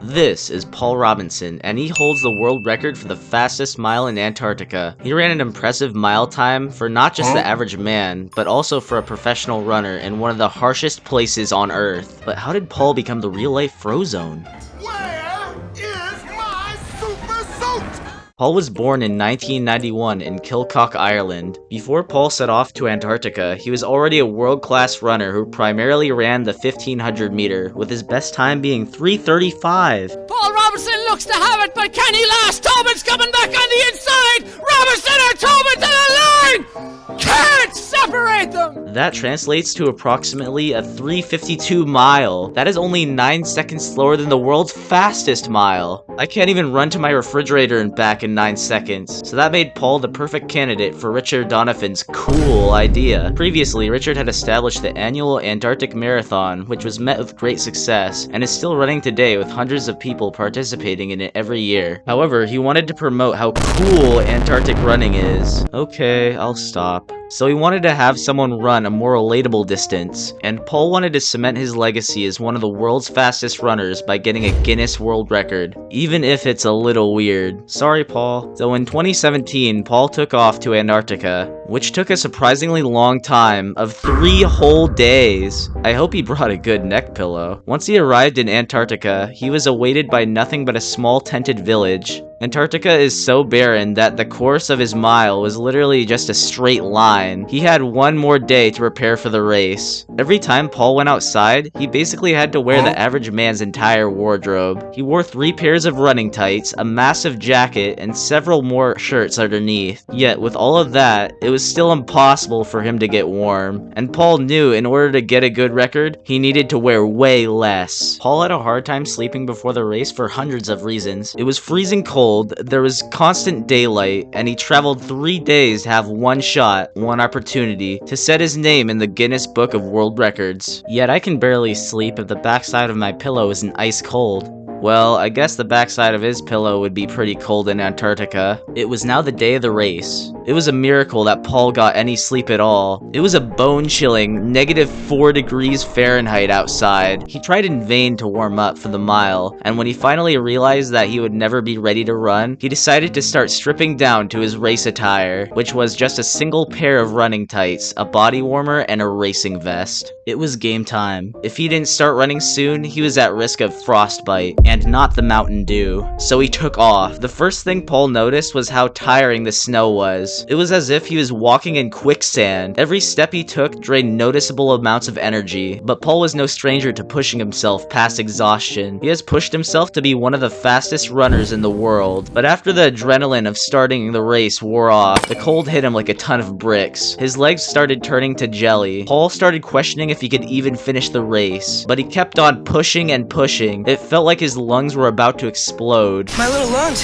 This is Paul Robinson, and he holds the world record for the fastest mile in Antarctica. He ran an impressive mile time for not just the average man, but also for a professional runner in one of the harshest places on Earth. But how did Paul become the real-life Frozone? Where is my super suit? Paul was born in 1991 in Kilcock, Ireland. Before Paul set off to Antarctica, he was already a world-class runner who primarily ran the 1500 meter, with his best time being 3:35. Paul Robinson looks to have it, but can he last? Tobin's coming back on the inside! Robinson or Tobin to the line! Can't separate them! That translates to approximately a 3:52 mile. That is only 9 seconds slower than the world's fastest mile. I can't even run to my refrigerator and back in 9 seconds. So that made Paul the perfect candidate for Richard Donovan's cool idea. Previously, Richard had established the annual Antarctic Marathon, which was met with great success, and is still running today with hundreds of people participating in it every year. However, he wanted to promote how cool Antarctic running is. Okay, I'll stop. So he wanted to have someone run a more relatable distance, and Paul wanted to cement his legacy as one of the world's fastest runners by getting a Guinness World Record, even if it's a little weird. Sorry, Paul. So in 2017, Paul took off to Antarctica, which took a surprisingly long time of 3 whole days. I hope he brought a good neck pillow. Once he arrived in Antarctica, he was awaited by nothing but a small tented village. Antarctica is so barren that the course of his mile was literally just a straight line. He had one more day to prepare for the race. Every time Paul went outside, he basically had to wear the average man's entire wardrobe. He wore 3 pairs of running tights, a massive jacket, and several more shirts underneath. Yet, with all of that, it was still impossible for him to get warm. And Paul knew in order to get a good record, he needed to wear way less. Paul had a hard time sleeping before the race for hundreds of reasons. It was freezing cold, there was constant daylight, and he traveled 3 days to have one shot, one opportunity, to set his name in the Guinness Book of World Records. Yet I can barely sleep if the backside of my pillow isn't ice cold. Well, I guess the backside of his pillow would be pretty cold in Antarctica. It was now the day of the race. It was a miracle that Paul got any sleep at all. It was a bone-chilling -4 degrees Fahrenheit outside. He tried in vain to warm up for the mile, and when he finally realized that he would never be ready to run, he decided to start stripping down to his race attire, which was just a single pair of running tights, a body warmer, and a racing vest. It was game time. If he didn't start running soon, he was at risk of frostbite, and not the Mountain Dew. So he took off. The first thing Paul noticed was how tiring the snow was. It was as if he was walking in quicksand. Every step he took drained noticeable amounts of energy, but Paul was no stranger to pushing himself past exhaustion. He has pushed himself to be one of the fastest runners in the world, but after the adrenaline of starting the race wore off, the cold hit him like a ton of bricks. His legs started turning to jelly. Paul started questioning if he could even finish the race, but he kept on pushing and pushing. It felt like his lungs were about to explode. My little lungs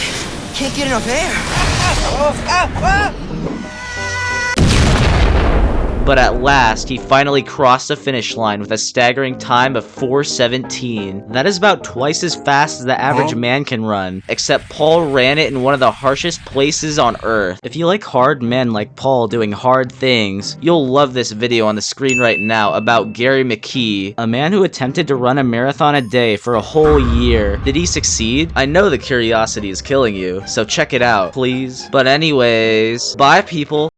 can't get enough air. But at last, he finally crossed the finish line with a staggering time of 4:17. That is about twice as fast as the average man can run, except Paul ran it in one of the harshest places on Earth. If you like hard men like Paul doing hard things, you'll love this video on the screen right now about Gary McKee, a man who attempted to run a marathon a day for a whole year. Did he succeed? I know the curiosity is killing you, so check it out, please. But anyways, bye people.